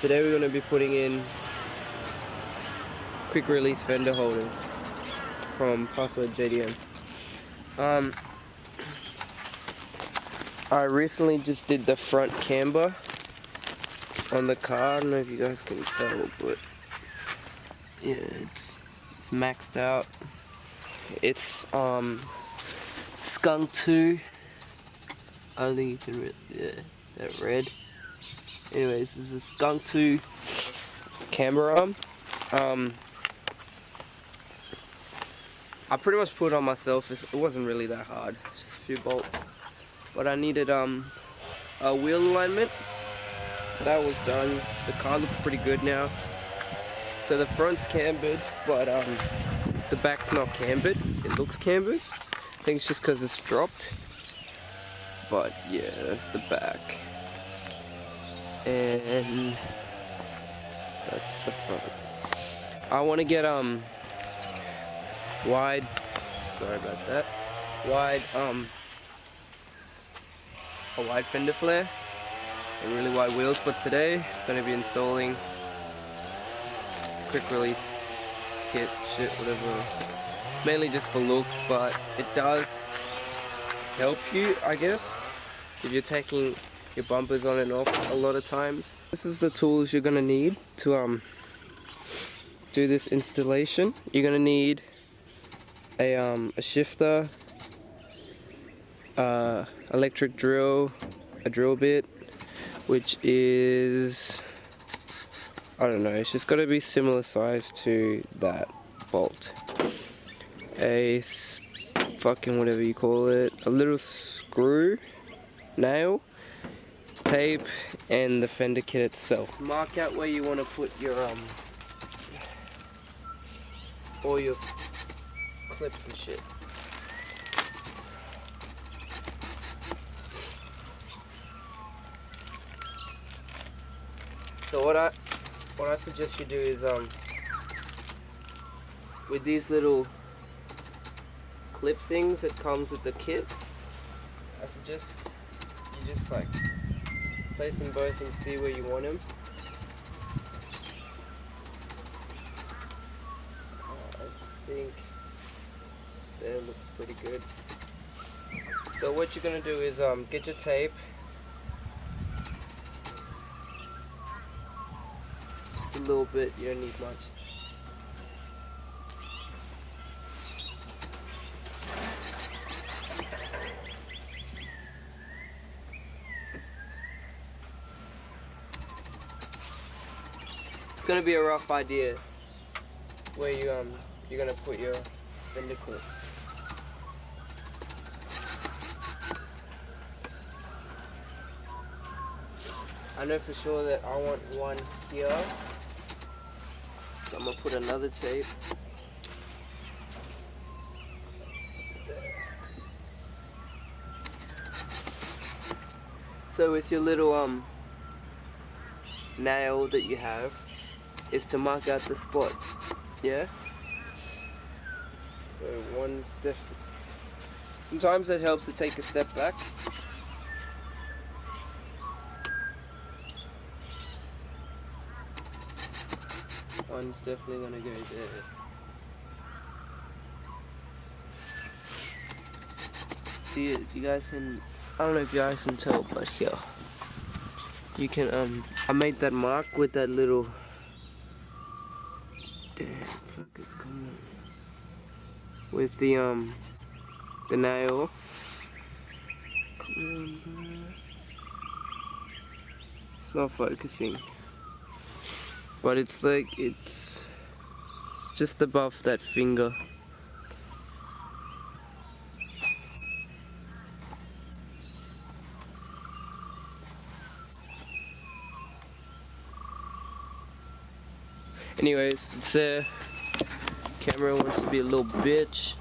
today we're going to be putting in quick release fender holders from Password JDM. I recently just did the front camber on the car. I don't know if you guys can tell, but yeah, it's maxed out. It's Skunk 2. I don't think you can read, yeah, that red. Anyways, this is a Skunk 2 camber arm. I pretty much put it on myself. It wasn't really that hard, just a few bolts. But I needed a wheel alignment. That was done. The car looks pretty good now. So the front's cambered, but the back's not cambered. It looks cambered. I think it's just because it's dropped. But yeah, that's the back. And that's the front. I want to get wide, sorry about that, wide a wide fender flare and really wide wheels. But today I'm going to be installing quick release kit, shit, whatever. It's mainly just for looks, but it does help you, I guess, if you're taking your bumpers on and off a lot of times. This is the tools you're gonna need to do this installation. You're gonna need a shifter, electric drill, a drill bit, which is, I don't know, it's just gotta be similar size to that bolt. A fucking whatever you call it, a little screw, nail, tape, and the fender kit itself. Mark out where you want to put your all your clips and shit. So what I suggest you do is with these little clip things that comes with the kit, I suggest you just like place them both and see where you want them. I think that looks pretty good. So what you're gonna do is get your tape, just a little bit, you don't need much. It's gonna be a rough idea where you're gonna put your fender clips. I know for sure that I want one here, so I'm gonna put another tape. So with your little nail that you have, is to mark out the spot, yeah? So one step, sometimes it helps to take a step back. One's definitely gonna go there. See it, you guys can, I don't know if you guys can tell, but here, you can, I made that mark with that little, damn, fuck, it's coming. With the nail. Come on, bro. It's not focusing. But it's like, it's just above that finger. Anyways, it's there. Camera wants to be a little bitch.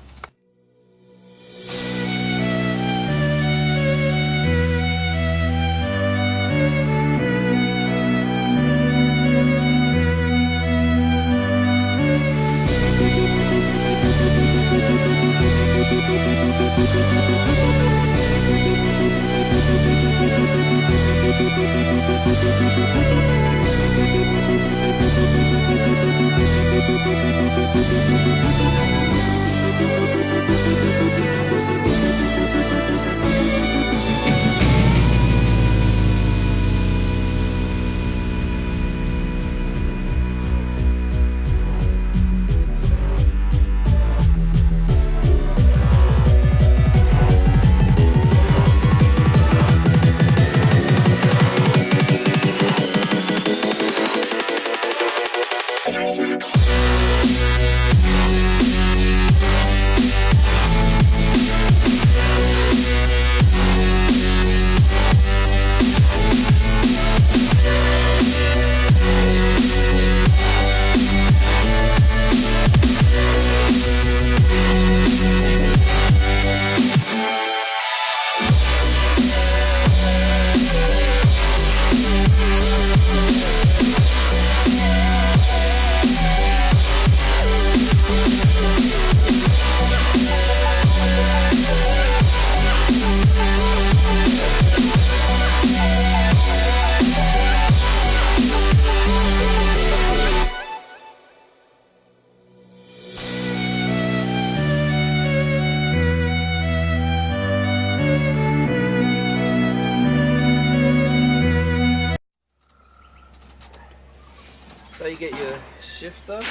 how you get your shifter.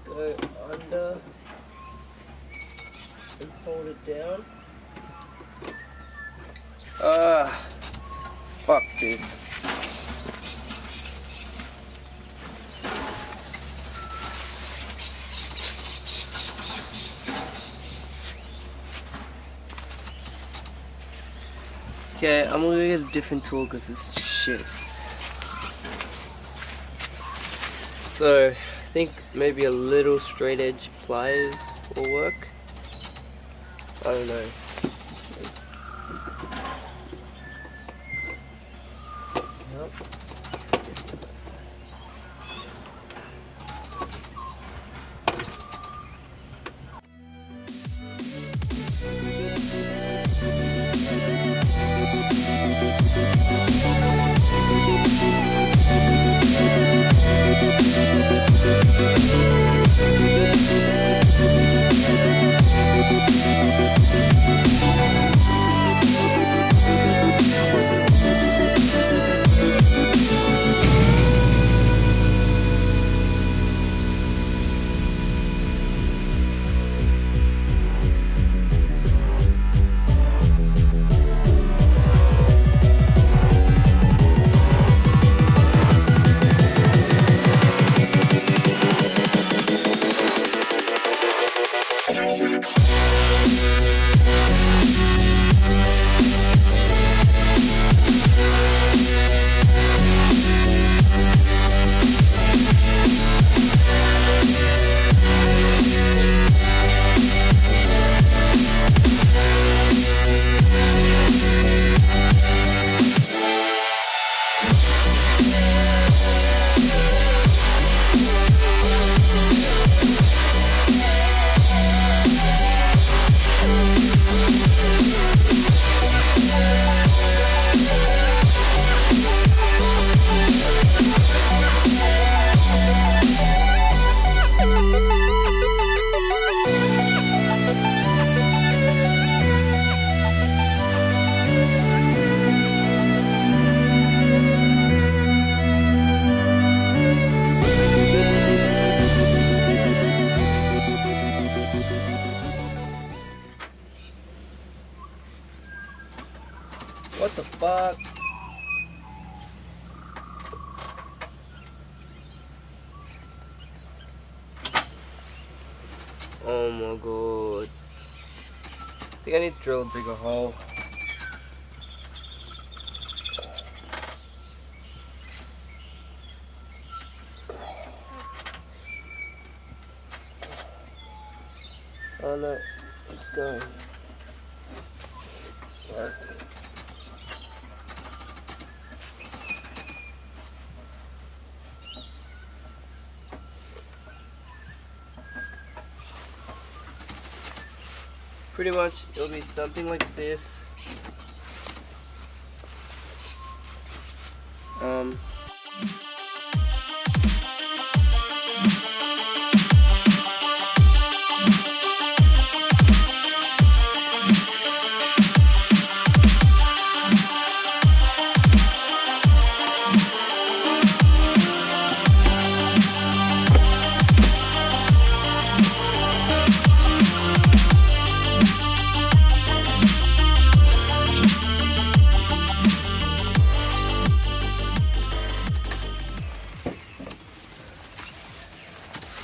Go under and hold it down. Fuck this. Okay, I'm gonna get a different tool because this is shit. So, I think maybe a little straight edge pliers will work. I don't know. Yep. What the fuck? Oh my god. I think I need to drill a bigger hole. Oh no, it's going. Right. Pretty much, it'll be something like this.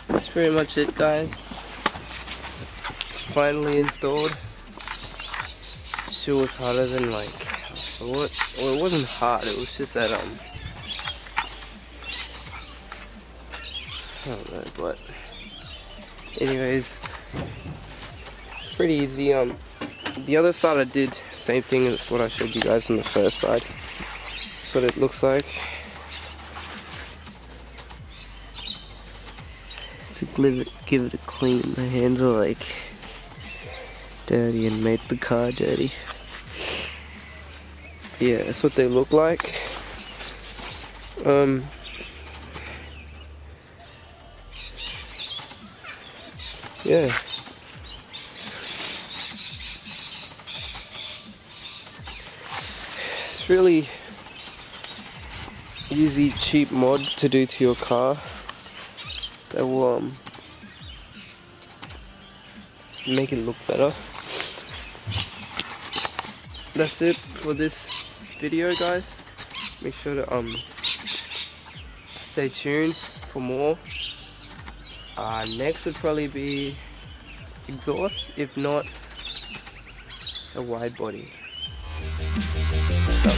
That's pretty much it, guys. It's finally installed. Shit was harder than like what? Well, it wasn't hard. It was just that I don't know, but anyways, pretty easy. The other side I did same thing as what I showed you guys on the first side. That's what it looks like. To give it a clean. My hands are like dirty and made the car dirty. Yeah, that's what they look like. Yeah. It's really easy, cheap mod to do to your car that will make it look better. That's it for this video, guys. Make sure to stay tuned for more. Next would probably be exhaust, if not a wide body. So.